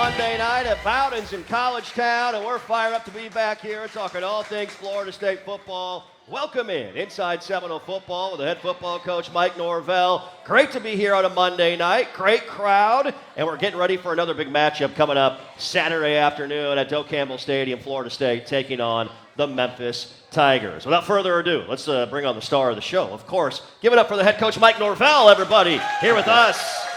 Monday night at Bowden's in College Town, and we're fired up to be back here talking all things Florida State football. Welcome inside Seminole football with the head football coach Mike Norvell. Great to be here on a Monday night. Great crowd, and we're getting ready for another big matchup coming up Saturday afternoon at Doak Campbell Stadium, Florida State, taking on the Memphis Tigers. Without further ado, let's bring on the star of the show. Of course, give it up for the head coach Mike Norvell, everybody, here with us.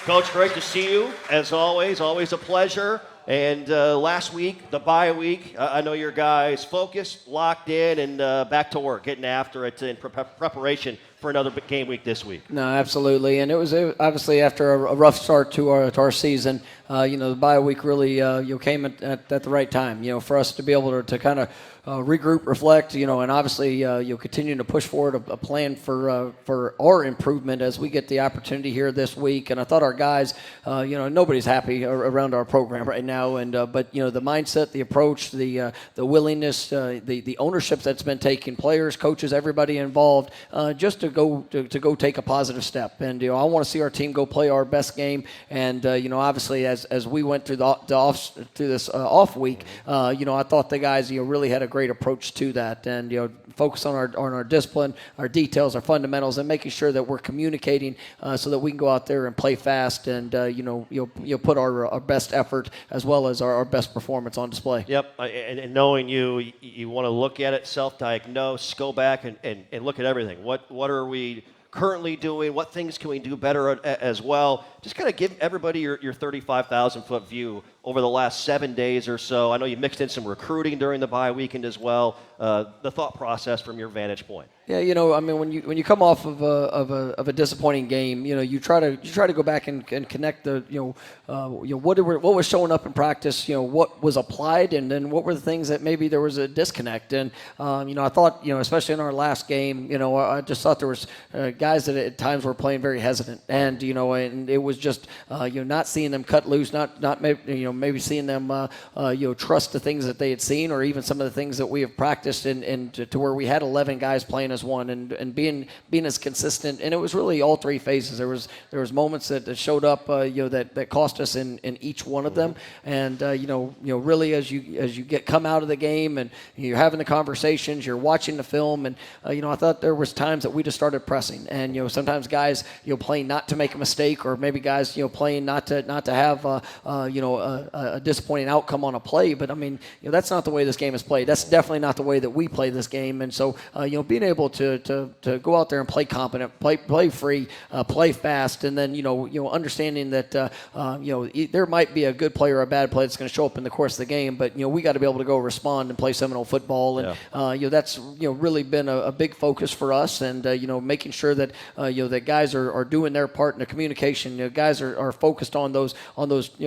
Coach, great to see you, as always a pleasure. And last week, the bye week, I know your guys focused, locked in, and back to work, getting after it in preparation for another game week this week. No, absolutely. And it was obviously after a rough start to our season, the bye week really came at the right time, for us to be able to kind of regroup, reflect, and obviously you'll continue to push forward a plan for our improvement as we get the opportunity here this week. And I thought our guys, nobody's happy around our program right now, and but the mindset, the approach, the willingness, the ownership that's been taken, players, coaches, everybody involved, just to go take a positive step. And I want to see our team go play our best game. And obviously as we went through this off week, I thought the guys really had a great approach to that, and focus on our discipline, our details, our fundamentals, and making sure that we're communicating so that we can go out there and play fast, and you'll put our best effort as well as our best performance on display. Yep, and knowing you want to look at it, self-diagnose, go back and look at everything. What are we currently doing? What things can we do better as well? Just kind of give everybody your 35,000-foot view over the last 7 days or so. I know you mixed in some recruiting during the bye weekend as well. The thought process from your vantage point. Yeah, when you come off of a disappointing game, you try to go back and connect the what was showing up in practice, what was applied, and then what were the things that maybe there was a disconnect. And I thought, especially in our last game, I just thought there was guys that at times were playing very hesitant, and and it was just not seeing them cut loose, not maybe seeing them trust the things that they had seen, or even some of the things that we have practiced, and to where we had 11 guys playing as one, and being as consistent. And it was really all three phases. There was moments that showed up that cost us in each one of them. And really as you come out of the game and you're having the conversations, you're watching the film, and I thought there was times that we just started pressing, and sometimes guys playing not to make a mistake, or maybe guys playing not to have a disappointing outcome on a play. But that's not the way this game is played. That's definitely not the way that we play this game. And so being able to go out there and play competent, play free, play fast, and then understanding that there might be a good play or a bad play that's going to show up in the course of the game, but we got to be able to go respond and play Seminole football. And that's really been a big focus for us, and making sure that that guys are doing their part in the communication. Guys are focused on those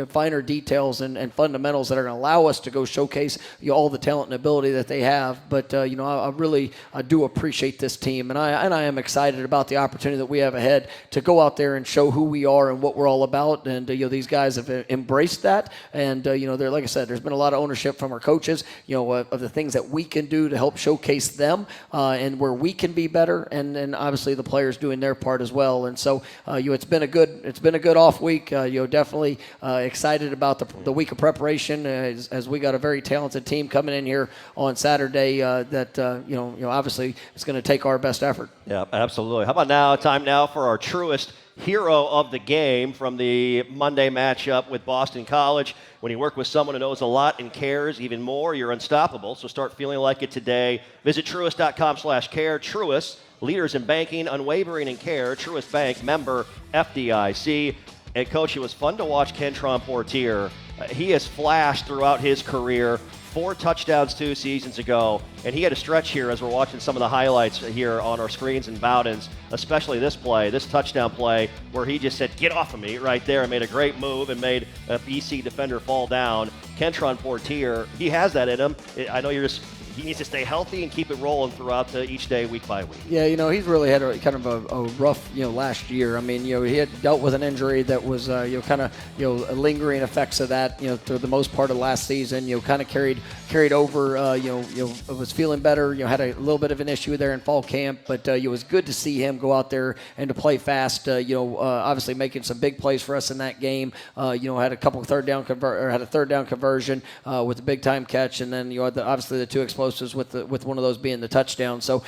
finer details and fundamentals that are going to allow us to go showcase all the talent and ability that they have. But I really do appreciate this team, and I am excited about the opportunity that we have ahead to go out there and show who we are and what we're all about. And these guys have embraced that, and they're, like I said, there's been a lot of ownership from our coaches, of the things that we can do to help showcase them, and where we can be better, and obviously the players doing their part as well. And so it's been a good off week. Definitely excited about the week of preparation as we got a very talented team coming in here on Saturday that obviously it's going to take our best effort. Yeah, absolutely. How about time now for our truest hero of the game from the Monday matchup with Boston College. When you work with someone who knows a lot and cares even more, you're unstoppable. So start feeling like it today. Visit Truist.com/care. Truist, leaders in banking, unwavering in care. Truist Bank, member FDIC. And Coach, it was fun to watch Kentron Portier. He has flashed throughout his career. 4 touchdowns 2 seasons ago, and he had a stretch here as we're watching some of the highlights here on our screens in Bowden's, especially this touchdown play, where he just said, "Get off of me," right there, and made a great move and made a BC defender fall down. Kentron Portier, he has that in him. I know he needs to stay healthy and keep it rolling throughout each day, week by week. Yeah, he's really had kind of a rough, last year. I mean, he had dealt with an injury that was, kind of, lingering effects of that, through the most part of last season. Kind of carried over. Was feeling better. Had a little bit of an issue there in fall camp, but it was good to see him go out there and to play fast. Obviously making some big plays for us in that game. Had a couple third down conversion with a big time catch, and then obviously the two explosives with one of those being the touchdown. So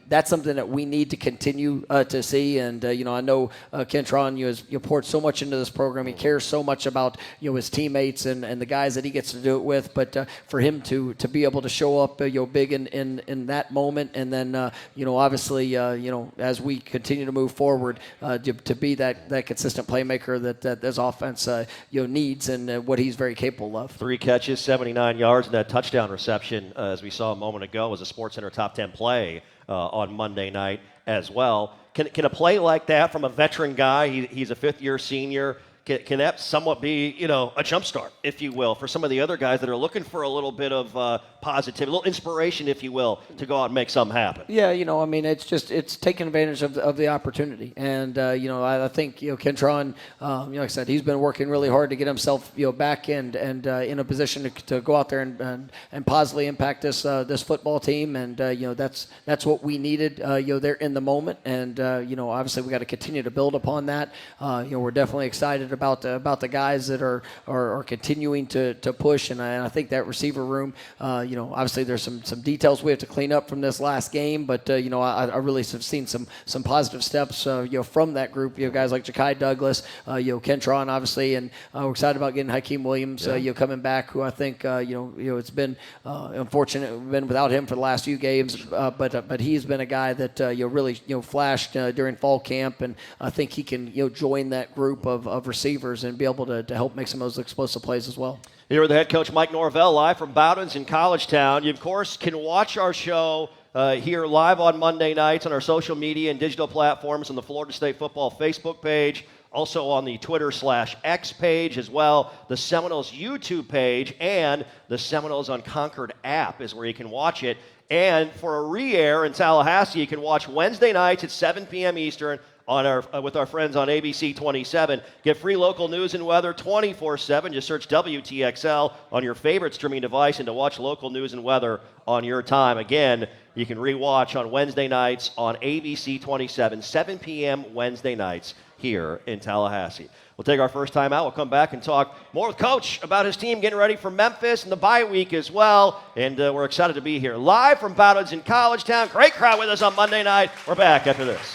that's something that we need to continue to see. And I know Kentron has poured so much into this program. He cares so much about his teammates and the guys that he gets to do it with. But for him to be able to show up big in that moment, and then obviously as we continue to move forward, to be that consistent playmaker that this offense needs, and what he's very capable of. 3 catches, 79 yards, and that touchdown reception, as we saw a moment ago, was a SportsCenter top 10 play on Monday night as well. Can a play like that from a veteran guy, he's a fifth-year senior, can that somewhat be, a jump start, if you will, for some of the other guys that are looking for a little bit of positivity, a little inspiration, if you will, to go out and make something happen? Yeah, it's taking advantage of the opportunity. And, I think, Kentron, like I said, he's been working really hard to get himself, back and in a position to go out there and positively impact this football team. And, that's what we needed, there in the moment. And, obviously we got to continue to build upon that. We're definitely excited about the guys that are continuing to push, and I think that receiver room, obviously there's some details we have to clean up from this last game, but I really have seen some positive steps from that group. Guys like Ja'Kai Douglas, Kentron, obviously, and we're excited about getting Hakeem Williams coming back, who I think it's been unfortunate we've been without him for the last few games, but he's been a guy that really flashed during fall camp, and I think he can join that group of receivers and be able to help make some of those explosive plays as well. Here with the head coach, Mike Norvell, live from Bowdens in Collegetown. You, of course, can watch our show here live on Monday nights on our social media and digital platforms on the Florida State Football Facebook page, also on the Twitter/X page as well. The Seminoles YouTube page and the Seminoles Unconquered app is where you can watch it. And for a re-air in Tallahassee, you can watch Wednesday nights at 7 p.m. Eastern with our friends on ABC 27. Get free local news and weather 24/7. Just search WTXL on your favorite streaming device and to watch local news and weather on your time. Again, you can rewatch on Wednesday nights on ABC 27, 7 p.m. Wednesday nights here in Tallahassee. We'll take our first time out. We'll come back and talk more with Coach about his team getting ready for Memphis and the bye week as well. And we're excited to be here live from Bowdens in Collegetown. Great crowd with us on Monday night. We're back after this.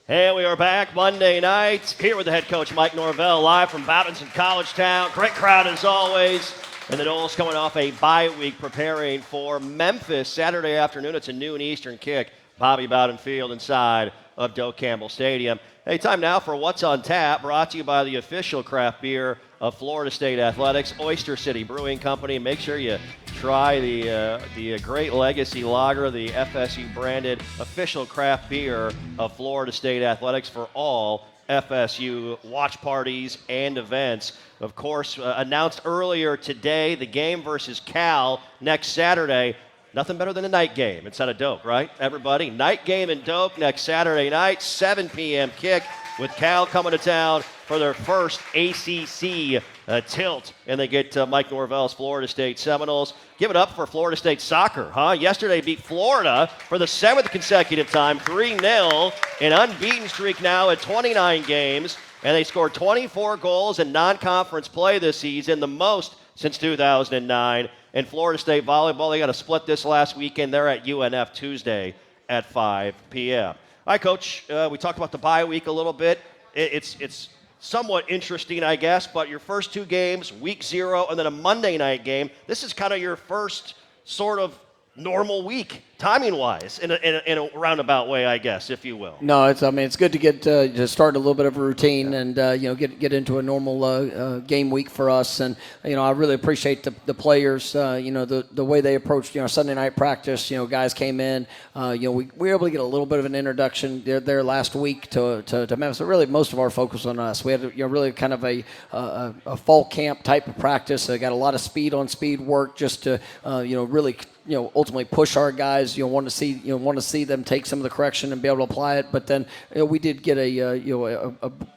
And we are back Monday night here with the head coach, Mike Norvell, live from Bowdens in Collegetown. Great crowd as always. And the Noles coming off a bye week preparing for Memphis Saturday afternoon. It's a noon Eastern kick. Bobby Bowden Field inside of Doak Campbell Stadium. Hey, time now for What's on Tap, brought to you by the official craft beer of Florida State Athletics, Oyster City Brewing Company. Make sure you try the Great Legacy Lager, the FSU branded official craft beer of Florida State Athletics for all FSU watch parties and events. Of course, announced earlier today, the game versus Cal next Saturday. Nothing better than a night game inside of Doak, right, everybody? Night game in Doak next Saturday night, 7 p.m. kick, with Cal coming to town for their first ACC tilt. And they get Mike Norvell's Florida State Seminoles. Give it up for Florida State soccer, huh? Yesterday beat Florida for the 7th consecutive time, 3-0, an unbeaten streak now at 29 games. And they scored 24 goals in non-conference play this season, the most since 2009. And Florida State volleyball, they got a split this last weekend. They're at UNF Tuesday at 5 p.m. All right, Coach, we talked about the bye week a little bit. It's somewhat interesting, I guess, but your first two games, week 0, and then a Monday night game. This is kind of your first sort of normal week, timing-wise, in a roundabout way, I guess, if you will. No, it's good to get to start a little bit of a routine and get into a normal game week for us. And I really appreciate the players. The way they approached Sunday night practice. Guys came in. We were able to get a little bit of an introduction there last week to Memphis. But really, most of our focus on us. We had really kind of a fall camp type of practice. They got a lot of speed on speed work just to really ultimately push our guys. Want to see them take some of the correction and be able to apply it. But then we did get a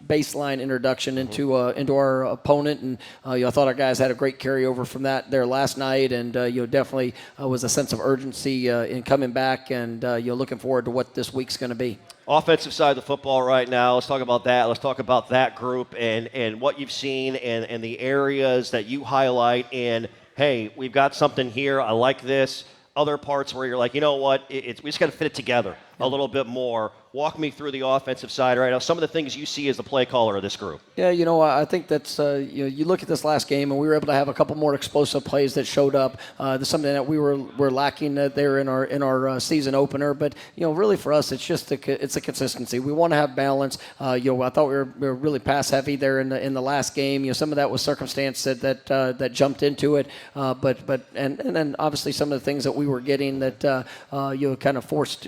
baseline introduction into our opponent, and I thought our guys had a great carryover from that there last night, and definitely was a sense of urgency in coming back, and looking forward to what this week's going to be. Offensive side of the football right now, let's talk about that. Let's talk about that group and what you've seen and the areas that you highlight in, hey, we've got something here, I like this. Other parts where you're like, you know what, we just got to fit it together a little bit more. Walk me through the offensive side right now. Some of the things you see as the play caller of this group. Yeah, I think that's you look at this last game, and we were able to have a couple more explosive plays that showed up. That's something that we're lacking there in our season opener. But really for us, it's just it's a consistency. We want to have balance. I thought we were really pass heavy there in the last game. Some of that was circumstance that jumped into it. But then obviously some of the things that we were getting that kind of forced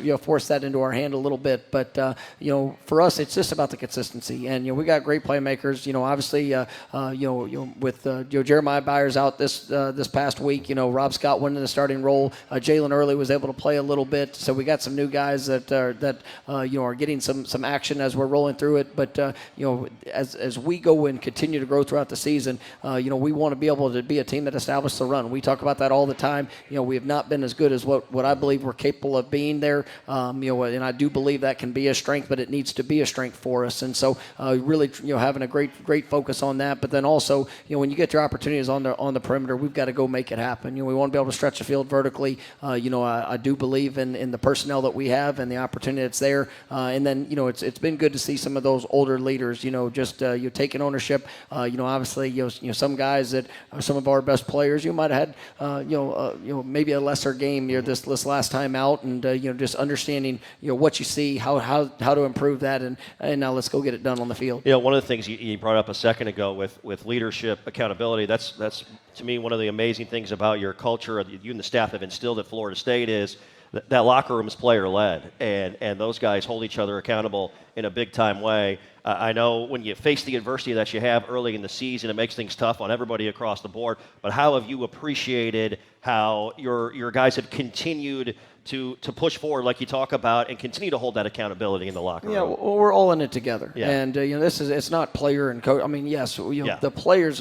that into our hand a little bit. But for us, it's just about the consistency, and we got great playmakers. Obviously, with Jeremiah Byers out this past week, Rob Scott went in the starting role. Jalen Early was able to play a little bit, so we got some new guys that are getting some action as we're rolling through it. But as we go and continue to grow throughout the season, we want to be able to be a team that establishes the run. We talk about that all the time. We have not been as good as what I believe we're capable of being there. And I do believe that can be a strength, but it needs to be a strength for us. And so really having a great focus on that. But then also when you get your opportunities on the perimeter, we've got to go make it happen. We want to be able to stretch the field vertically. I do believe in the personnel that we have and the opportunity that's there. And then it's been good to see some of those older leaders just taking ownership. Obviously some guys that are some of our best players, you might have had maybe a lesser game this last time out, and just understanding what you see, how to improve that, and now let's go get it done on the field. One of the things you brought up a second ago with leadership, accountability, that's to me one of the amazing things about your culture, you and the staff have instilled at Florida State is that locker room is player-led, and those guys hold each other accountable in a big-time way. I know when you face the adversity that you have early in the season, it makes things tough on everybody across the board, but how have you appreciated how your guys have continued to push forward like you talk about and continue to hold that accountability in the locker room? Yeah, well, we're all in it together. Yeah. And it's not player and coach. I mean, yes, the players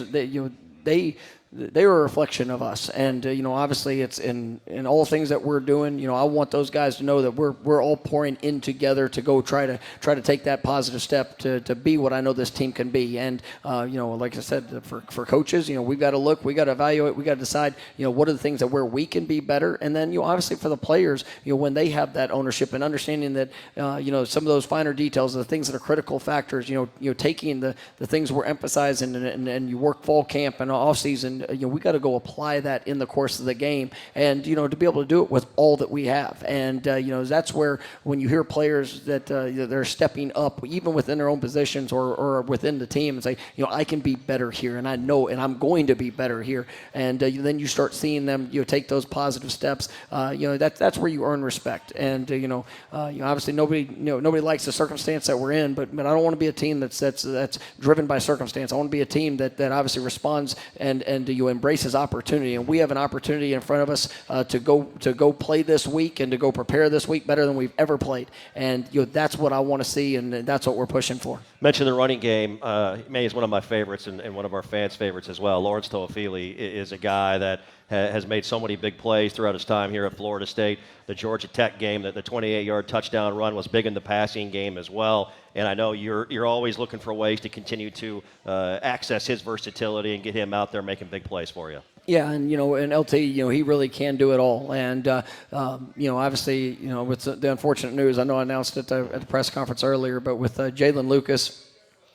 they are a reflection of us, and obviously it's in all things that we're doing. I want those guys to know that we're all pouring in together to go try to take that positive step to be what I know this team can be. And like I said, for coaches, we've got to look, we got to evaluate, we got to decide, what are the things that where we can be better, and then obviously for the players, when they have that ownership and understanding that some of those finer details, the things that are critical factors, taking the things we're emphasizing and you work fall camp and off season. We got to go apply that in the course of the game, and to be able to do it with all that we have. And that's where when you hear players that they're stepping up, even within their own positions or within the team, and say, I can be better here, and I know, and I'm going to be better here. And then you start seeing them take those positive steps. That's where you earn respect. And obviously nobody likes the circumstance that we're in, but I don't want to be a team that's driven by circumstance. I want to be a team that obviously responds and you embraces opportunity, and we have an opportunity in front of us to go play this week and to go prepare this week better than we've ever played, and that's what I want to see, and that's what we're pushing for. Mention the running game. May is one of my favorites and one of our fans' favorites as well. Lawrence Toafili is a guy that has made so many big plays throughout his time here at Florida State. The Georgia Tech game, the 28-yard touchdown run was big in the passing game as well. And I know you're always looking for ways to continue to access his versatility and get him out there making big plays for you. Yeah, and and LT, he really can do it all. And obviously, with the unfortunate news, I know I announced it at the press conference earlier, but with Jalen Lucas,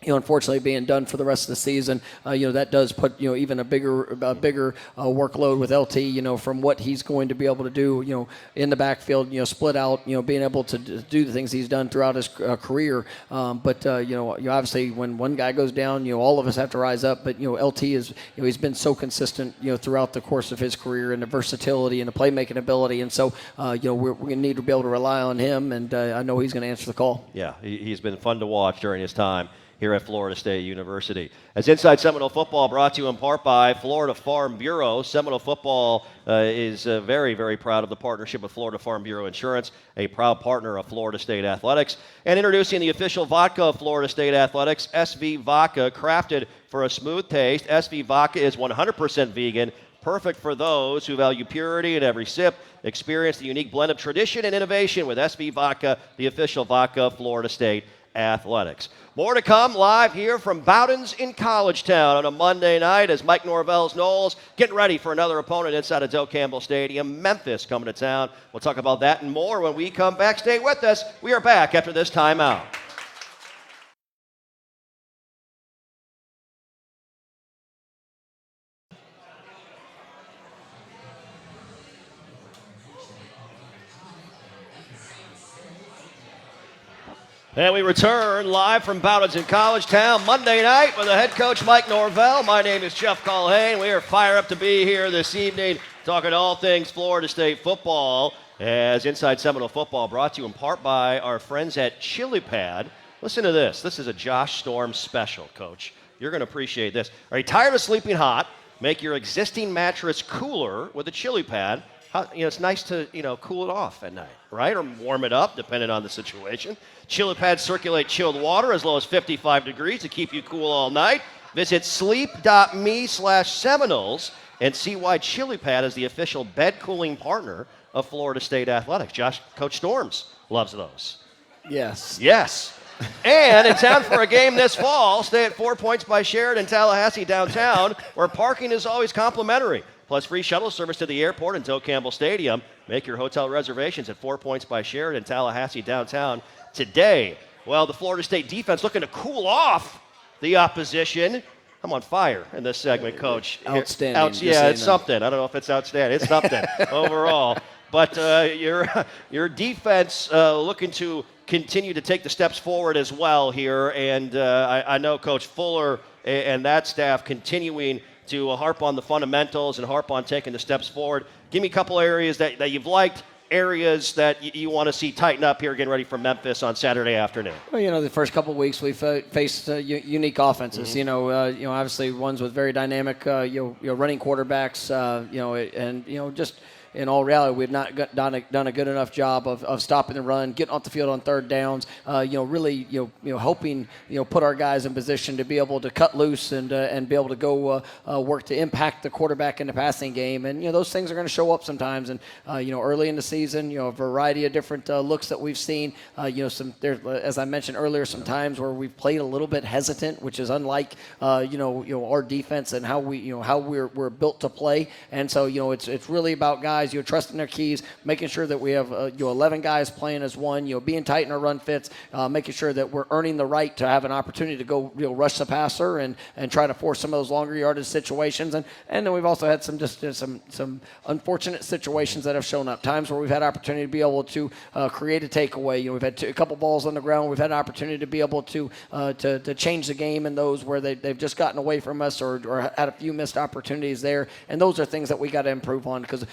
unfortunately being done for the rest of the season, that does put, even a bigger workload with LT, from what he's going to be able to do, in the backfield, split out, being able to do the things he's done throughout his career. But obviously when one guy goes down, all of us have to rise up. But, LT is, he's been so consistent, throughout the course of his career, and the versatility and the playmaking ability. And so, we're going to need to be able to rely on him. And I know he's going to answer the call. Yeah, he's been fun to watch during his time here at Florida State University. As Inside Seminole Football brought to you in part by Florida Farm Bureau. Seminole Football is very, very proud of the partnership with Florida Farm Bureau Insurance, a proud partner of Florida State Athletics. And introducing the official vodka of Florida State Athletics, SV Vodka, crafted for a smooth taste. SV Vodka is 100% vegan, perfect for those who value purity in every sip. Experience the unique blend of tradition and innovation with SV Vodka, the official vodka of Florida State Athletics. More to come live here from Bowden's in College Town on a Monday night as Mike Norvell's Noles getting ready for another opponent inside of Doak Campbell Stadium. Memphis coming to town. We'll talk about that and more when we come back. Stay with us. We are back after this timeout. And we return live from Bowden's in College Town Monday night with the head coach Mike Norvell. My name is Jeff Culhane. We are fired up to be here this evening talking all things Florida State football as Inside Seminole Football brought to you in part by our friends at Chili Pad. Listen to this. This is a Josh Storm special, Coach. You're going to appreciate this. Are you tired of sleeping hot? Make your existing mattress cooler with a Chili Pad. It's nice to, cool it off at night, right? Or warm it up, depending on the situation. Chili Pads circulate chilled water as low as 55 degrees to keep you cool all night. Visit sleep.me/Seminoles and see why Chili Pad is the official bed cooling partner of Florida State Athletics. Coach Storms loves those. Yes. Yes. And in town for a game this fall, stay at 4 Points by Sheraton Tallahassee downtown, where parking is always complimentary. Plus free shuttle service to the airport and Doak Campbell Stadium. Make your hotel reservations at 4 Points by Sheraton Tallahassee downtown today. Well, the Florida State defense looking to cool off the opposition. I'm on fire in this segment, Coach. Outstanding. Yeah, it's something. I don't know if it's outstanding. It's something overall. But your defense looking to continue to take the steps forward as well here. And I know Coach Fuller and that staff continuing to harp on the fundamentals and harp on taking the steps forward. Give me a couple areas that you've liked, areas that you want to see tighten up here getting ready for Memphis on Saturday afternoon. Well, the first couple of weeks we've faced unique offenses. Mm-hmm. Obviously ones with very dynamic, running quarterbacks. Just in all reality, we've not done a good enough job of stopping the run, getting off the field on third downs. Really, helping put our guys in position to be able to cut loose and be able to go work to impact the quarterback in the passing game. And those things are going to show up sometimes. And early in the season, a variety of different looks that we've seen. As I mentioned earlier, some times where we've played a little bit hesitant, which is unlike our defense and how we're built to play. And so it's really about guys trusting their keys, making sure that we have 11 guys playing as one, being tight in our run fits, making sure that we're earning the right to have an opportunity to go rush the passer and try to force some of those longer yardage situations. And then we've also had some unfortunate situations that have shown up, times where we've had opportunity to be able to create a takeaway. We've had a couple balls on the ground. We've had an opportunity to be able to change the game in those where they've just gotten away from us or had a few missed opportunities there. And those are things that we got to improve on because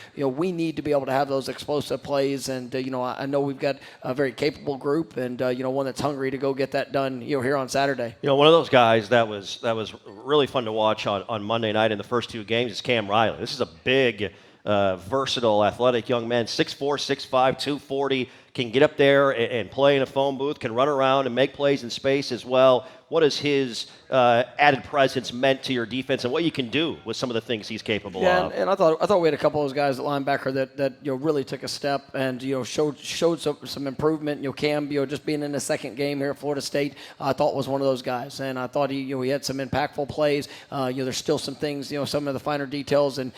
we need to be able to have those explosive plays. And I know we've got a very capable group and one that's hungry to go get that done here on Saturday. One of those guys that was really fun to watch on Monday night in the first two games is Cam Riley. This is a big, versatile, athletic young man, 6'4", 6'5", 240, can get up there and play in a phone booth, can run around and make plays in space as well. What has his added presence meant to your defense and what you can do with some of the things he's capable of? Yeah, and I thought we had a couple of those guys at linebacker that really took a step and showed some improvement. Cam, just being in the second game here at Florida State, I thought was one of those guys, and I thought he had some impactful plays. There's still some things, some of the finer details, and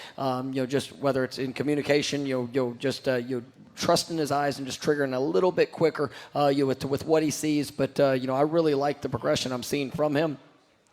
just whether it's in communication, trusting his eyes and just triggering a little bit quicker with what he sees. But I really like the progression I'm seeing from him.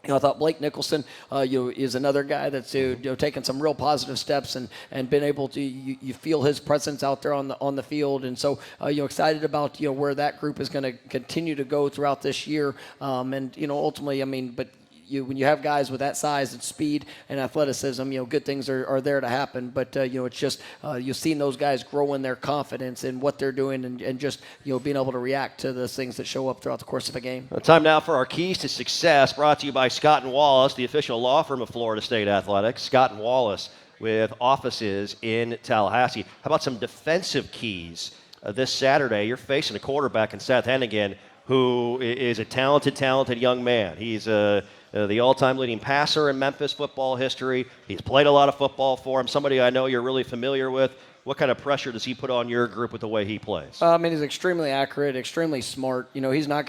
I thought Blake Nicholson, is another guy that's taken some real positive steps and been able to you feel his presence out there on the field, and so excited about where that group is going to continue to go throughout this year, and ultimately, but. When you have guys with that size and speed and athleticism, good things are there to happen. But it's just you've seen those guys grow in their confidence in what they're doing and just being able to react to the things that show up throughout the course of a game. Time now for our keys to success, brought to you by Scott and Wallace, the official law firm of Florida State Athletics. Scott and Wallace with offices in Tallahassee. How about some defensive keys this Saturday? You're facing a quarterback in Seth Hennigan, who is a talented young man. He's the all-time leading passer in Memphis football history. He's played a lot of football for him, somebody I know you're really familiar with. What kind of pressure does he put on your group with the way he plays? He's extremely accurate, extremely smart. He's not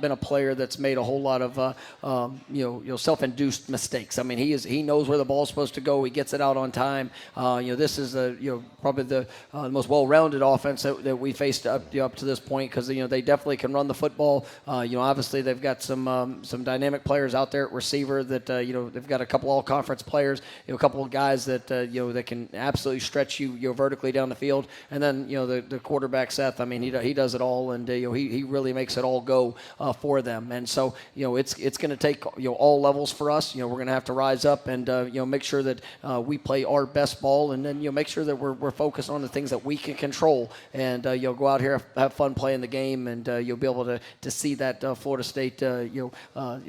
been a player that's made a whole lot of self-induced mistakes. He knows where the ball's supposed to go. He gets it out on time. This is probably the most well-rounded offense that we faced up to this point, because they definitely can run the football. Obviously they've got some dynamic players out there at receiver that they've got a couple all-conference players, a couple of guys that that can absolutely stretch you vertically down the field, and then the quarterback Seth. He does it all, and he really makes it all go for them. And so it's going to take all levels for us. We're going to have to rise up and make sure that we play our best ball, and then make sure that we're focused on the things that we can control, and go out here, have fun playing the game, and you'll be able to see that Florida State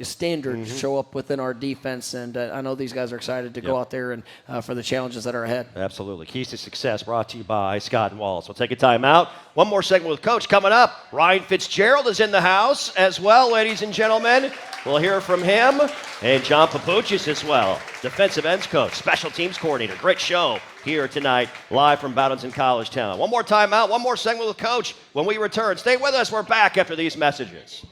standard show up within our defense. And I know these guys are excited to go out there and for the challenges that are ahead. Absolutely. Keys to success brought to you by Scott and Wallace. We'll take a timeout. One more segment with Coach coming up. Ryan Fitzgerald is in the house as well, ladies and gentlemen. We'll hear from him and John Papuchis as well, defensive ends coach, special teams coordinator. Great show here tonight, live from Bowdens in College Town. One more timeout, one more segment with Coach when we return. Stay with us. We're back after these messages.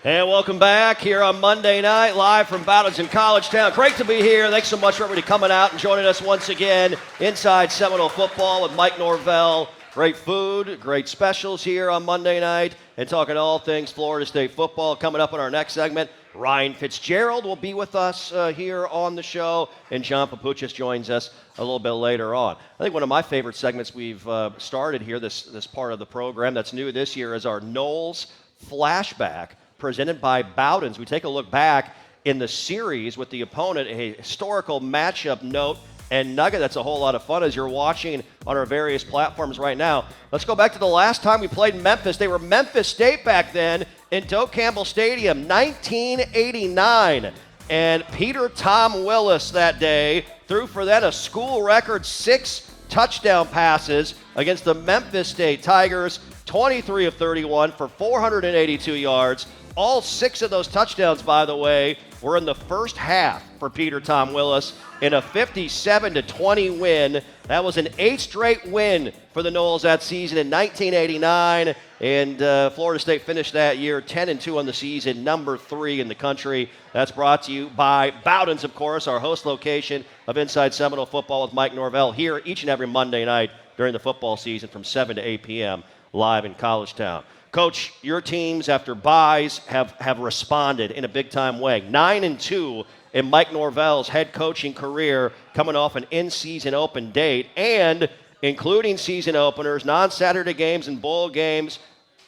And welcome back here on Monday night, live from Bowdens in College Town. Great to be here. Thanks so much for everybody coming out and joining us once again inside Seminole Football with Mike Norvell. Great food, great specials here on Monday night, and talking all things Florida State football. Coming up in our next segment, Ryan Fitzgerald will be with us here on the show, and John Papuchis joins us a little bit later on. I think one of my favorite segments we've started here, this part of the program that's new this year, is our Noles Flashback, presented by Bowdens. We take a look back in the series with the opponent, a historical matchup note and nugget that's a whole lot of fun as you're watching on our various platforms right now. Let's go back to the last time we played in Memphis. They were Memphis State back then in Doak Campbell Stadium, 1989. And Peter Tom Willis that day threw for then a school record 6 touchdown passes against the Memphis State Tigers, 23 of 31 for 482 yards. All 6 of those touchdowns, by the way, were in the first half for Peter Tom Willis in a 57-20 win. That was an 8th straight win for the Noles that season in 1989. And Florida State finished that year 10-2 on the season, number 3 in the country. That's brought to you by Bowdens, of course, our host location of Inside Seminole Football with Mike Norvell, here each and every Monday night during the football season from 7 to 8 p.m. live in College Town. Coach, your teams after byes have responded in a big-time way. 9-2 in Mike Norvell's head coaching career, coming off an in-season open date, and including season openers, non-Saturday games, and bowl games,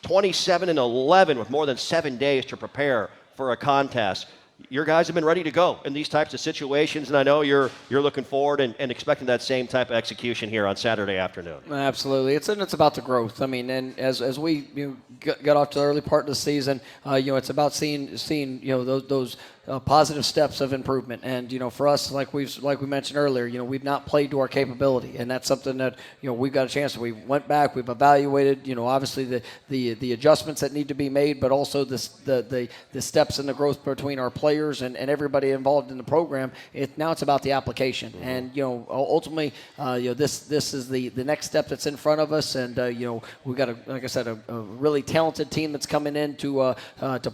27-11 with more than 7 days to prepare for a contest. Your guys have been ready to go in these types of situations, and I know you're looking forward and expecting that same type of execution here on Saturday afternoon. Absolutely, it's about the growth. And as we got off to the early part of the season, it's about seeing those positive steps of improvement. And for us, like we mentioned earlier, we've not played to our capability, and that's something that we've got a chance. We went back, we've evaluated. Obviously the adjustments that need to be made, but also the steps in the growth between our players and everybody involved in the program. Now it's about the application, and ultimately, this is the next step that's in front of us, and we've got like I said, a really talented team that's coming in to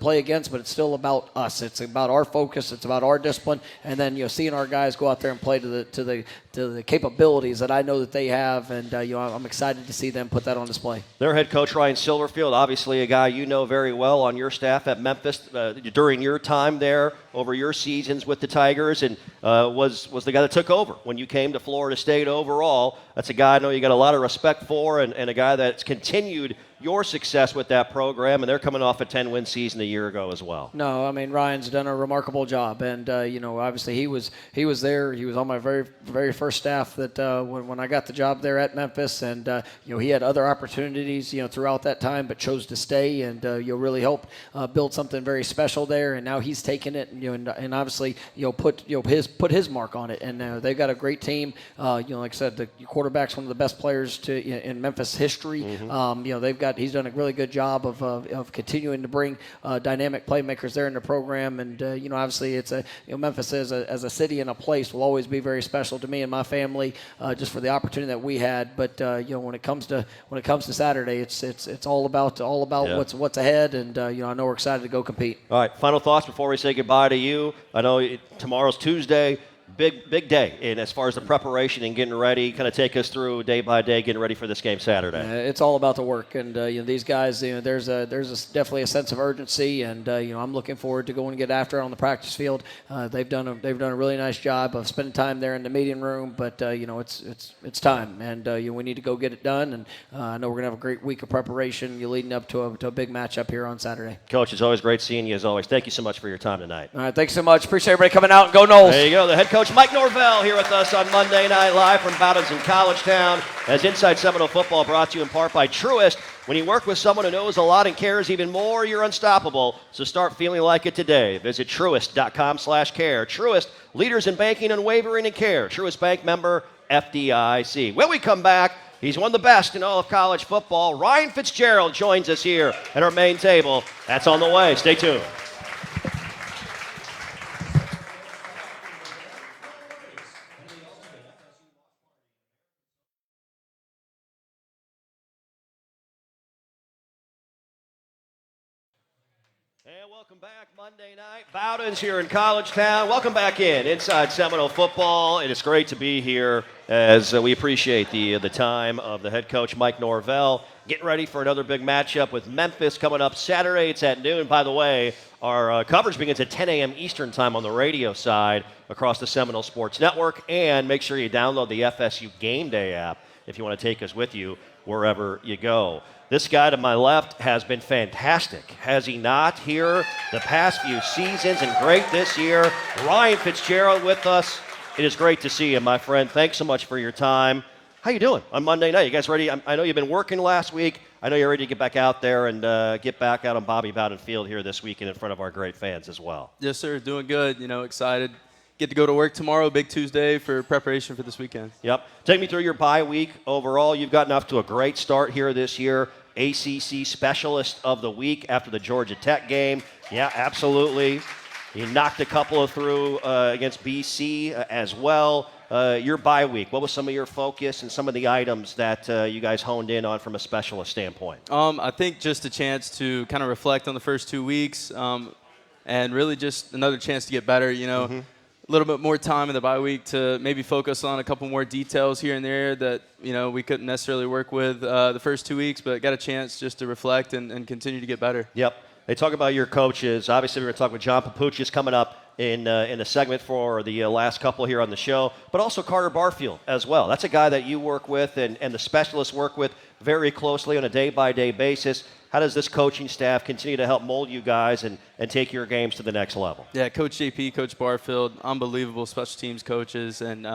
play against, but it's still about us. It's about our focus. It's about our discipline, and then seeing our guys go out there and play to the capabilities that I know that they have, and I'm excited to see them put that on display. Their head coach Ryan Silverfield, obviously a guy you know very well on your staff at Memphis during your time there over your seasons with the Tigers, and was the guy that took over when you came to Florida State overall. That's a guy I know you got a lot of respect for, and a guy that's continued your success with that program, and they're coming off a 10-win season a year ago as well. No, I mean, Ryan's done a remarkable job, and obviously he was there. He was on my very first staff that when I got the job there at Memphis, and he had other opportunities throughout that time, but chose to stay and really help build something very special there. And now he's taken it and obviously put his mark on it. And they've got a great team. Like I said, the quarterback's one of the best players in Memphis history. Mm-hmm. He's done a really good job of continuing to bring dynamic playmakers there in the program, and obviously it's Memphis as a city and a place will always be very special to me and my family, just for the opportunity that we had. But when it comes to Saturday, it's all about what's ahead, and I know we're excited to go compete. All right, final thoughts before we say goodbye to you. I know tomorrow's Tuesday. Big day, and as far as the preparation and getting ready, kind of take us through day by day, getting ready for this game Saturday. It's all about the work, and these guys, there's definitely a sense of urgency, and I'm looking forward to going and get after it on the practice field. They've done a really nice job of spending time there in the meeting room, but it's time, and we need to go get it done. And I know we're gonna have a great week of preparation. You're leading up to a big matchup here on Saturday. Coach, it's always great seeing you as always. Thank you so much for your time tonight. All right, thanks so much. Appreciate everybody coming out. And go Noles. There you go, the head coach Mike Norvell here with us on Monday Night Live from Bowdens in College Town, as Inside Seminole Football brought to you in part by Truist. When you work with someone who knows a lot and cares even more, you're unstoppable. So start feeling like it today. Visit Truist.com/care. Truist, leaders in banking, unwavering in care. Truist Bank, member FDIC. When we come back, he's one of the best in all of college football. Ryan Fitzgerald joins us here at our main table. That's on the way. Stay tuned. And welcome back Monday night. Bowdens here in College Town. Welcome back in Inside Seminole Football. It is great to be here as we appreciate the time of the head coach Mike Norvell. Getting ready for another big matchup with Memphis coming up Saturday. It's at noon. By the way, our coverage begins at 10 a.m. Eastern time on the radio side across the Seminole Sports Network. And make sure you download the FSU Game Day app if you want to take us with you wherever you go. This guy to my left has been fantastic, has he not, here the past few seasons, and great this year. Ryan Fitzgerald with us. It is great to see you, my friend. Thanks so much for your time. How you doing on Monday night? You guys ready? I know you've been working last week. I know you're ready to get back out there and get back out on Bobby Bowden Field here this weekend in front of our great fans as well. Yes, sir. Doing good. Excited. Get to go to work tomorrow, big Tuesday, for preparation for this weekend. Yep. Take me through your bye week overall. You've gotten off to a great start here this year. ACC Specialist of the Week after the Georgia Tech game. Yeah, absolutely. You knocked a couple of through against BC as well. Your bye week, what was some of your focus and some of the items that you guys honed in on from a specialist standpoint? I think just a chance to kind of reflect on the first 2 weeks and really just another chance to get better, Mm-hmm. A little bit more time in the bye week to maybe focus on a couple more details here and there that, we couldn't necessarily work with the first 2 weeks, but got a chance just to reflect and continue to get better. Yep. They talk about your coaches. Obviously, we're going to talk with John Papuchis coming up in a segment for the last couple here on the show, but also Carter Barfield as well. That's a guy that you work with and the specialists work with very closely on a day-by-day basis. How does this coaching staff continue to help mold you guys and take your games to the next level? Yeah, Coach JP, Coach Barfield, unbelievable special teams coaches, and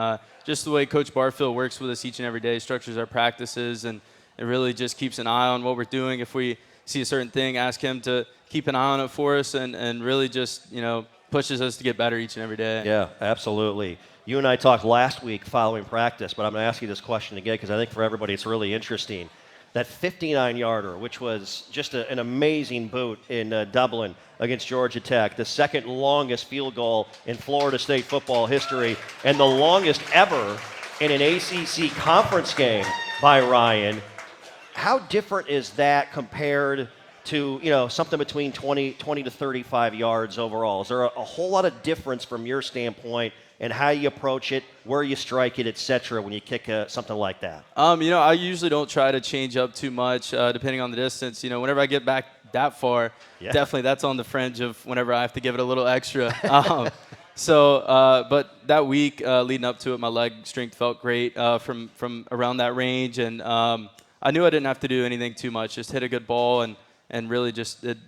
just the way Coach Barfield works with us each and every day, structures our practices, and it really just keeps an eye on what we're doing. If we see a certain thing, ask him to keep an eye on it for us and really just, pushes us to get better each and every day. Yeah, absolutely. You and I talked last week following practice, but I'm going to ask you this question again because I think for everybody it's really interesting. That 59-yarder, which was just an amazing boot in Dublin against Georgia Tech, the second longest field goal in Florida State football history, and the longest ever in an ACC conference game by Ryan. How different is that compared to, something between 20 to 35 yards overall? Is there a whole lot of difference from your standpoint and how you approach it, where you strike it, et cetera, when you kick something like that? I usually don't try to change up too much depending on the distance. Whenever I get back that far, definitely that's on the fringe of whenever I have to give it a little extra. But that week leading up to it, my leg strength felt great from around that range, and I knew I didn't have to do anything too much. Just hit a good ball and really just it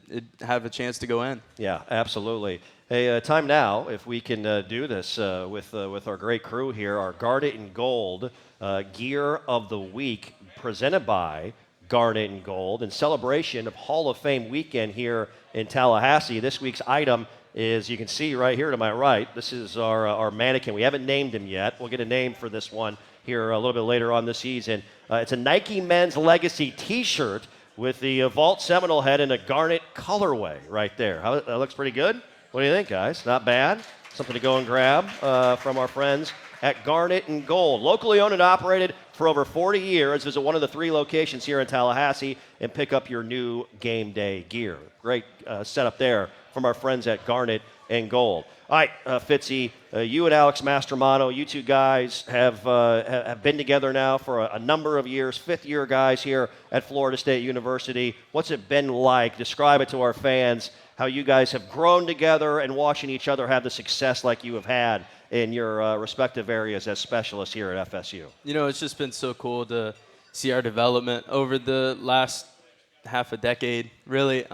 have a chance to go in. Yeah, absolutely. Hey, time now, if we can do this with our great crew here, our Garnet and Gold Gear of the Week, presented by Garnet and Gold, in celebration of Hall of Fame weekend here in Tallahassee. This week's item is, you can see right here to my right, this is our mannequin. We haven't named him yet. We'll get a name for this one here a little bit later on this season. It's a Nike Men's Legacy T-shirt with the Vault Seminole head in a garnet colorway right there. That looks pretty good. What do you think, guys? Not bad? Something to go and grab from our friends at Garnet and Gold. Locally owned and operated for over 40 years. Visit one of the 3 locations here in Tallahassee and pick up your new game day gear. Great setup there from our friends at Garnet and Gold. All right, Fitzy, you and Alex Mastromano, you two guys have been together now for a number of years, 5th-year guys here at Florida State University. What's it been like? Describe it to our fans, how you guys have grown together and watching each other have the success like you have had in your respective areas as specialists here at FSU. It's just been so cool to see our development over the last half a decade, really.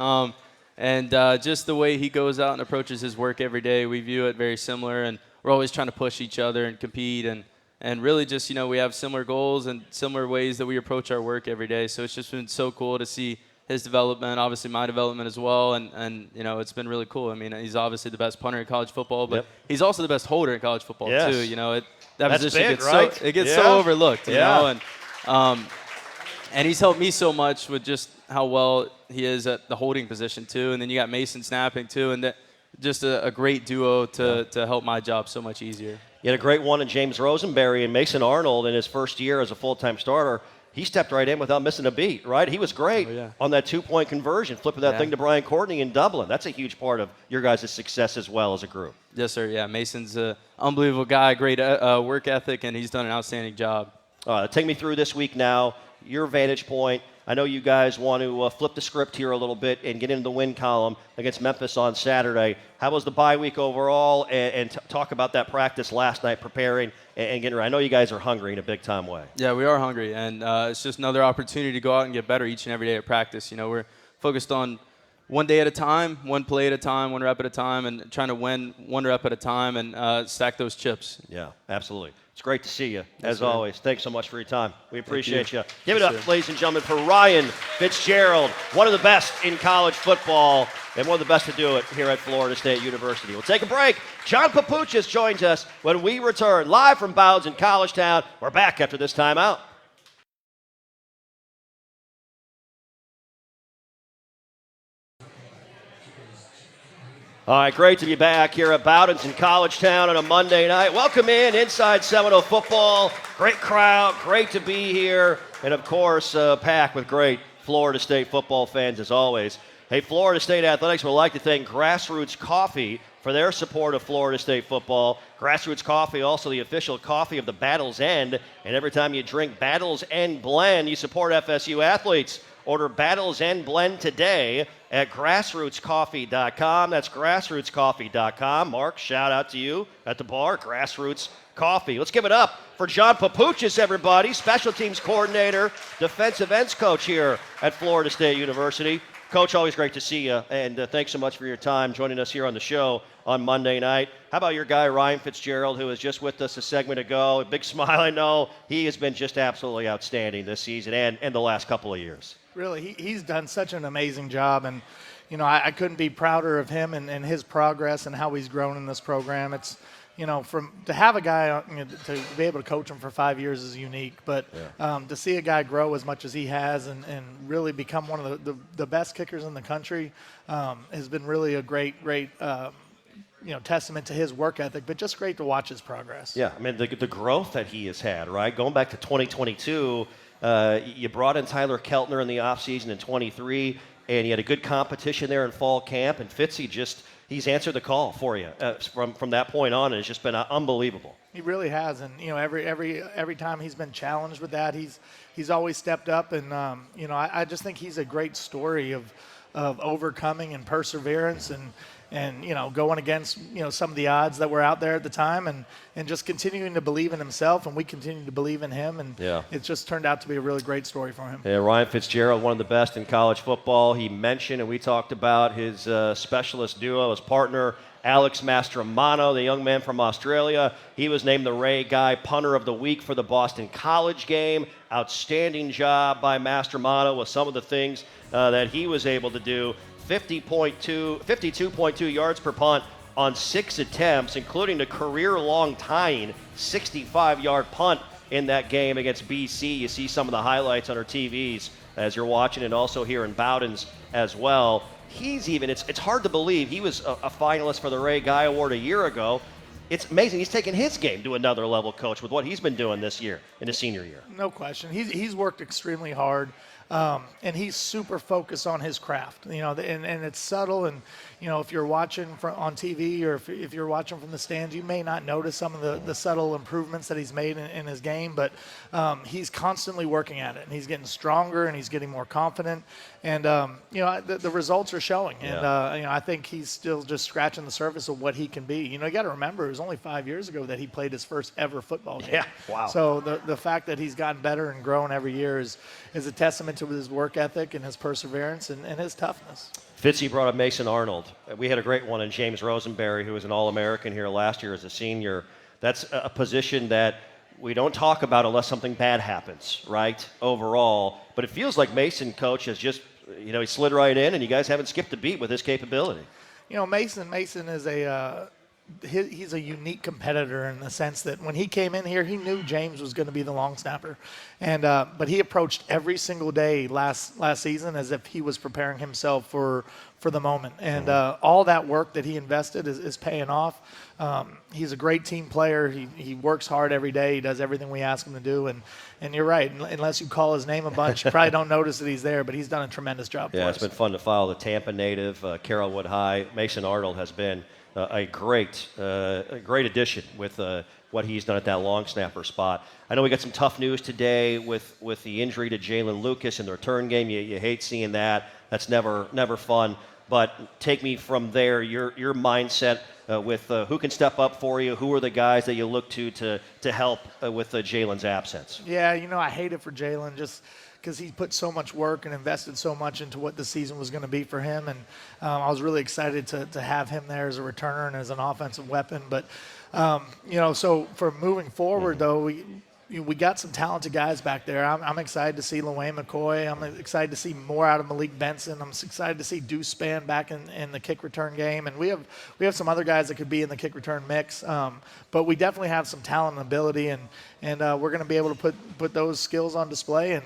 And just the way he goes out and approaches his work every day, we view it very similar, and we're always trying to push each other and compete, and really just, we have similar goals and similar ways that we approach our work every day. So it's just been so cool to see his development, obviously my development as well, and it's been really cool. I mean, he's obviously the best punter in college football, but he's also the best holder in college football too. That That's position big, gets right? so overlooked, you know, and he's helped me so much with just how well he is at the holding position too, and then you got Mason snapping too, and just a great duo to help my job so much easier. You had a great one in James Rosenberry and Mason Arnold in his first year as a full-time starter. He stepped right in without missing a beat, right? He was great on that 2-point conversion, flipping that thing to Brian Courtney in Dublin. That's a huge part of your guys' success as well as a group. Yes, sir. Yeah, Mason's an unbelievable guy, great work ethic, and he's done an outstanding job. Take me through this week now, your vantage point. I know you guys want to flip the script here a little bit and get into the win column against Memphis on Saturday. How was the bye week overall? And talk about that practice last night, preparing and getting ready. I know you guys are hungry in a big-time way. Yeah, we are hungry, and it's just another opportunity to go out and get better each and every day at practice. We're focused on one day at a time, one play at a time, one rep at a time, and trying to win one rep at a time and stack those chips. Yeah, absolutely. It's great to see you, Yes, as sir. always. Thanks so much for your time. We appreciate you. Give it Yes, up, sir. ladies and gentlemen, for Ryan Fitzgerald, one of the best in college football and one of the best to do it here at Florida State University. We'll take a break. John Papuchis joins us when we return live from Bowds in College Town. We're back after this timeout. All right, great to be back here at Bowdens in College Town on a Monday night. Welcome in Inside Seminole Football. Great crowd, great to be here. And, of course, packed with great Florida State football fans as always. Hey, Florida State Athletics would like to thank Grassroots Coffee for their support of Florida State football. Grassroots Coffee, also the official coffee of the Battle's End. And every time you drink Battle's End Blend, you support FSU athletes. Order Battle's End Blend today at grassrootscoffee.com. That's grassrootscoffee.com. Mark, shout out to you at the bar, Grassroots Coffee. Let's give it up for John Papuchis, everybody, special teams coordinator, defensive ends coach here at Florida State University. Coach, always great to see you, and thanks so much for your time joining us here on the show on Monday night. How about your guy, Ryan Fitzgerald, who was just with us a segment ago? A big smile, I know. He has been just absolutely outstanding this season and the last couple of years. Really, he's done such an amazing job. And I couldn't be prouder of him and his progress and how he's grown in this program. It's, to have a guy, to be able to coach him for 5 years is unique, but to see a guy grow as much as he has and really become one of the best kickers in the country has been really a great testament to his work ethic, but just great to watch his progress. Yeah, I mean, the growth that he has had, right? Going back to 2022, you brought in Tyler Keltner in the offseason in 23, and you had a good competition there in fall camp, and Fitzy he's answered the call for you from that point on, and it's just been unbelievable. He really has, and every time he's been challenged with that, he's always stepped up, and I just think he's a great story of overcoming and perseverance and going against some of the odds that were out there at the time, and just continuing to believe in himself, and we continue to believe in him, and it's just turned out to be a really great story for him. Yeah, Ryan Fitzgerald, one of the best in college football. He mentioned, and we talked about his specialist duo, his partner Alex Mastromano, the young man from Australia. He was named the Ray Guy Punter of the Week for the Boston College game. Outstanding job by Mastromano with some of the things that he was able to do. 52.2 yards per punt on 6 attempts, including the career-long tying 65-yard punt in that game against BC. You see some of the highlights on our TVs as you're watching, and also here in Bowden's as well. It's hard to believe he was a finalist for the Ray Guy Award a year ago. It's amazing. He's taken his game to another level, Coach, with what he's been doing this year in his senior year. No question. He's worked extremely hard. And he's super focused on his craft, and it's subtle. And, if you're watching on TV or if you're watching from the stands, you may not notice some of the subtle improvements that he's made in his game, but he's constantly working at it, and he's getting stronger and he's getting more confident. And, the results are showing. And, I think he's still just scratching the surface of what he can be. You got to remember, it was only 5 years ago that he played his first ever football game. Yeah, wow. So the fact that he's gotten better and grown every year is a testament to his work ethic and his perseverance and his toughness. Fitzy brought up Mason Arnold. We had a great one in James Rosenberry, who was an All-American here last year as a senior. That's a position that we don't talk about unless something bad happens, right, overall. But it feels like Mason, Coach, has just, he slid right in, and you guys haven't skipped a beat with his capability. Mason is he's a unique competitor in the sense that when he came in here, he knew James was going to be the long snapper, and but he approached every single day last season as if he was preparing himself for the moment, and all that work that he invested is paying off. He's a great team player. He works hard every day. He does everything we ask him to do, and you're right. Unless you call his name a bunch, you probably don't notice that he's there, but he's done a tremendous job for us. Yeah, it's been fun to follow the Tampa native, Carrollwood High. Mason Arnold has been a great addition with what he's done at that long snapper spot. I know we got some tough news today with the injury to Jalen Lucas in the return game. You hate seeing that. That's never fun. But take me from there, your mindset with who can step up for you, who are the guys that you look to help with Jalen's absence? Yeah, I hate it for Jalen just because he put so much work and invested so much into what the season was going to be for him. And I was really excited to have him there as a returner and as an offensive weapon. But, so for moving forward, though, we got some talented guys back there. I'm excited to see LaWayne McCoy. I'm excited to see more out of Malik Benson. I'm excited to see Deuce Spann back in the kick return game. And we have some other guys that could be in the kick return mix. But we definitely have some talent and ability, and we're going to be able to put those skills on display. And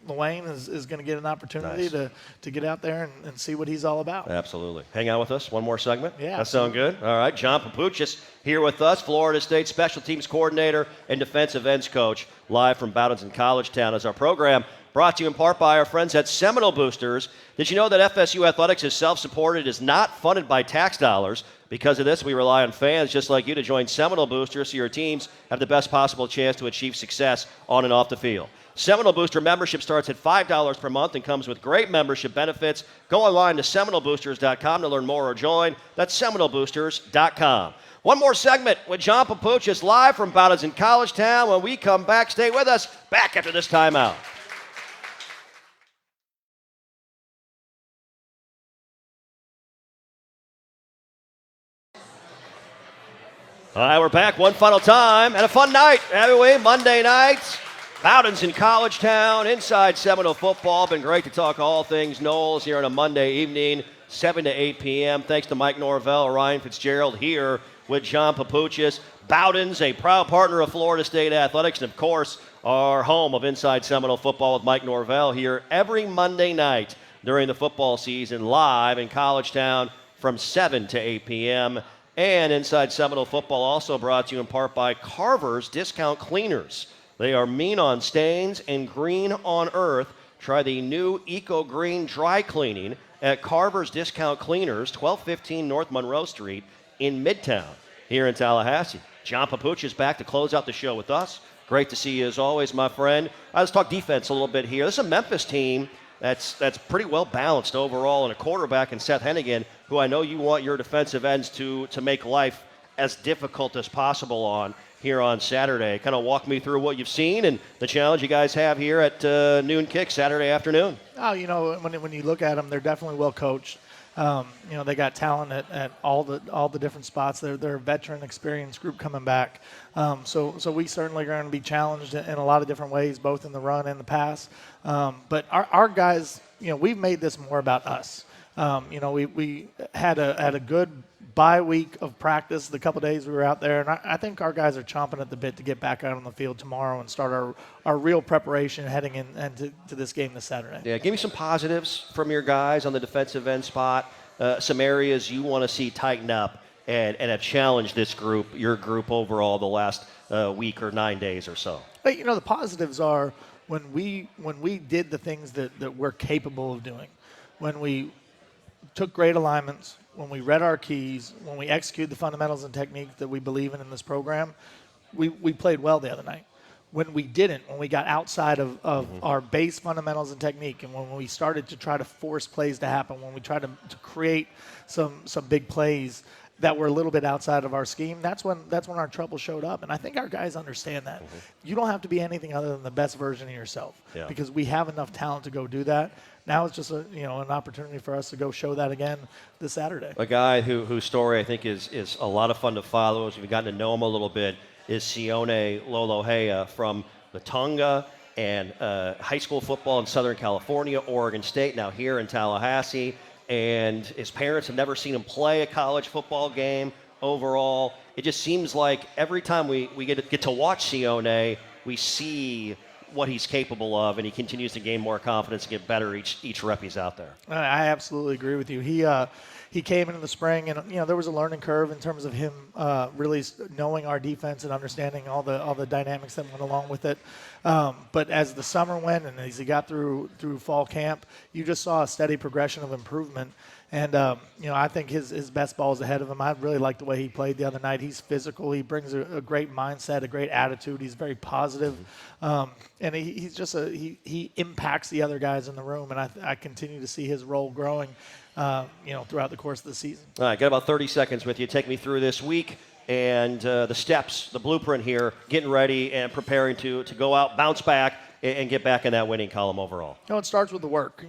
LaWayne is going to get an opportunity to get out there and see what he's all about. Absolutely. Hang out with us. One more segment? Yeah. That sound good? All right. John Papuchis here with us, Florida State Special Teams Coordinator and Defensive Ends Coach, live from Bowden's in College Town as our program brought to you in part by our friends at Seminole Boosters. Did you know that FSU Athletics is self-supported, is not funded by tax dollars? Because of this, we rely on fans just like you to join Seminole Boosters so your teams have the best possible chance to achieve success on and off the field. Seminole Booster membership starts at $5 per month and comes with great membership benefits. Go online to SeminoleBoosters.com to learn more or join. That's SeminoleBoosters.com. One more segment with John Papuchis live from Bowden's in College Town. When we come back, stay with us. Back after this timeout. All right, we're back one final time and a fun night. Anyway, Monday nights. Bowden's in College Town, inside Seminole football. Been great to talk all things Noles here on a Monday evening. 7 to 8 p.m. Thanks to Mike Norvell, Ryan Fitzgerald here with John Papuchis. Bowden's a proud partner of Florida State Athletics, and of course, our home of Inside Seminole Football with Mike Norvell here every Monday night during the football season, live in College Town from 7 to 8 p.m. And Inside Seminole Football also brought to you in part by Carver's Discount Cleaners. They are mean on stains and green on earth. Try the new Eco Green Dry Cleaning at Carver's Discount Cleaners, 1215 North Monroe Street in Midtown here in Tallahassee. John Papuchis is back to close out the show with us. Great to see you as always, my friend. Let's talk defense a little bit here. This is a Memphis team that's pretty well balanced overall, and a quarterback in Seth Hennigan, who I know you want your defensive ends to make life as difficult as possible on here on Saturday. Kind of walk me through what you've seen and the challenge you guys have here at noon kick Saturday afternoon. Oh, when you look at them, they're definitely well coached. They got talent at all the different spots. They're a veteran, experienced group coming back. So we certainly are going to be challenged in a lot of different ways, both in the run and the pass. But our guys, we've made this more about us. We had a good bye week of practice the couple days we were out there, and I think our guys are chomping at the bit to get back out on the field tomorrow and start our real preparation heading into this game this Saturday. Yeah, give me some positives from your guys on the defensive end spot, some areas you want to see tighten up and have challenged this group, your group overall, the last week or 9 days or so. But, the positives are when we did the things that we're capable of doing, when we took great alignments, when we read our keys, when we executed the fundamentals and techniques that we believe in this program, we played well the other night. When we didn't, when we got outside of our base fundamentals and technique, and when we started to try to force plays to happen, when we tried to create some big plays that were a little bit outside of our scheme, that's when our trouble showed up. And I think our guys understand that. You don't have to be anything other than the best version of yourself, because we have enough talent to go do that. Now it's just an opportunity for us to go show that again this Saturday. A guy whose story I think is a lot of fun to follow, as we've gotten to know him a little bit, is Sione Lolohea from the Tonga and high school football in Southern California, Oregon State, now here in Tallahassee. And his parents have never seen him play a college football game overall. It just seems like every time we get to watch Sione, we see what he's capable of, and he continues to gain more confidence and get better each rep he's out there. I absolutely agree with you. He came in the spring, and there was a learning curve in terms of him really knowing our defense and understanding all the dynamics that went along with it. But as the summer went and as he got through fall camp, you just saw a steady progression of improvement. And, I think his best ball is ahead of him. I really liked the way he played the other night. He's physical. He brings a great mindset, a great attitude. He's very positive. And he's just he impacts the other guys in the room. And I continue to see his role growing, throughout the course of the season. All right, got about 30 seconds with you. Take me through this week and the steps, the blueprint here, getting ready and preparing to go out, bounce back, and get back in that winning column overall. It starts with the work.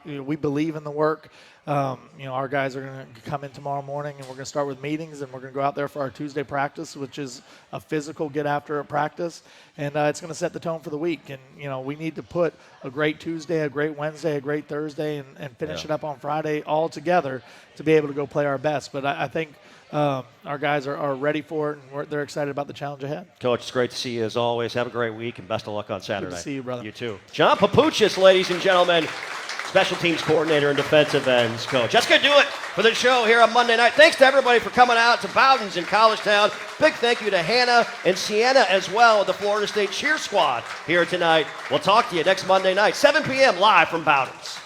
We believe in the work. Our guys are going to come in tomorrow morning, and we're going to start with meetings, and we're going to go out there for our Tuesday practice, which is a physical get after it practice, and it's going to set the tone for the week. And we need to put a great Tuesday, a great Wednesday, a great Thursday, and finish it up on Friday all together to be able to go play our best. But I think our guys are ready for it, and they're excited about the challenge ahead. Coach, it's great to see you as always. Have a great week, and best of luck on Saturday. Good to see you, brother. You too. John Papuchis, ladies and gentlemen, special teams coordinator and defensive ends coach. That's going to do it for the show here on Monday night. Thanks to everybody for coming out to Bowden's in College Town. Big thank you to Hannah and Sienna as well, the Florida State cheer squad here tonight. We'll talk to you next Monday night, 7 p.m. live from Bowden's.